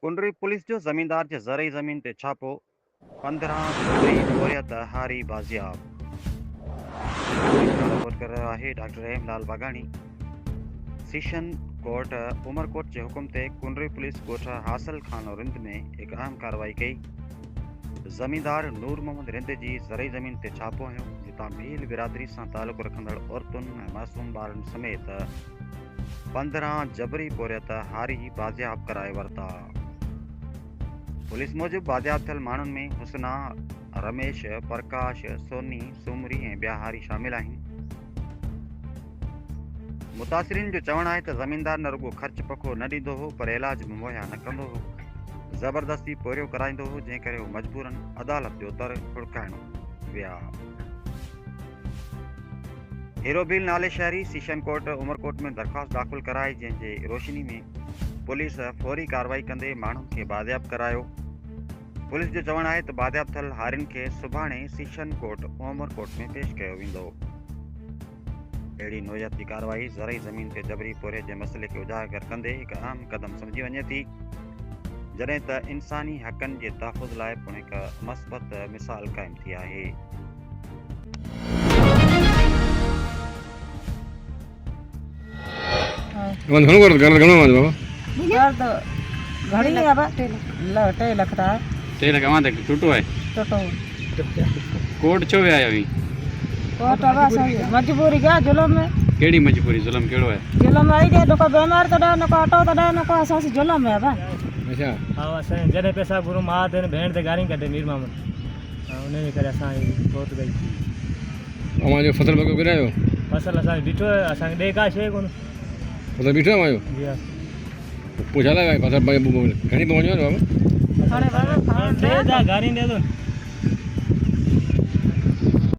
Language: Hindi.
कुंडरी पुलिस जो ज़मींदार जे ज़रई ज़मीन ते छापो 15 जबरी बोरियत हारी बाज़ियाब। रिपोर्ट कर रहा है doctor Hemlal Waghani. Session court Umarkot के हुक्म ते कुंडरी पुलिस कोट हासिल खान और रिंद में एक अहम कार्रवाई कई। ज़मींदार नूर मोहम्मद रिंद जी ज़रई ज़मीन ते छापो हयो जितां भील बिरादरी सां ताल्लुक़ रखंदड़ औरतुनि ऐं मासूम ॿारनि समेत 15 जबरी बोरियत हारी बाज़ियाब कराए वरिता। पुलिस मूजिब बाज़ियाब थियल माण्हुनि में हुसना, रमेश, प्रकाश, सोनी, सुमरी ऐं ॿिया हारी शामिल आहिनि। मुतासिरीन जो चवणु आहे त ज़मीनदार न रुॻो ख़र्च पखो न ॾींदो हो पर इलाज बि मुहैया न कंदो हो, ज़बरदस्ती पोरियो कराईंदो हो, जंहिं करे हू मजबूरन अदालत जो दर खुड़काइण विया। हीरोबील नाले शहरी सेशन कोर्ट उमरकोट में दरख़्वास्त दाख़िल कराई, जंहिंजे रोशनी में पुलिस फौरी कार्रवाई कंदे माण्हुनि खे बाज़ियाब करायो। पुलिस जो चवणु आहे त बाज़ियाब थियल हारियुनि खे सुभाणे सेशन कोर्ट उमरकोट में पेश कयो वेंदो। अहिड़ी नोयत जी कार्रवाई ज़रई ज़मीन ते जबरी पोरे जे मसइले खे उजागर कंदे हिकु अहम क़दम सम्झी वञे थी, जॾहिं त इंसानी हक़नि जे तहफ़ुज़ लाइ पिणु हिकु मस्बत मिसाल क़ाइमु थी आहे। घड़ी है अब 2 लाख था 2 लाख वहां तक टूटो है तो कोर्ट छो आया हुई कोट अब सही मजबूरी क्या जुलम में केड़ी मजबूरी जुलम केड़ो है जुलम आई दे नको बीमार तो नको ऑटो तो नको असासी जुलम है अब अच्छा हां असां जने पैसा गुरु मां देन भेण ते गारी कढे मीर मामन उन्हें करे असां बहुत गई अमा जो फसल बको गिरायो फसल असां डिठो असां दे का छे कोन फसल बीठो आयो जी हां पूछा ला फसल घणी पहुंचो बाबा हाणे बाबा दे दा गारी दे दो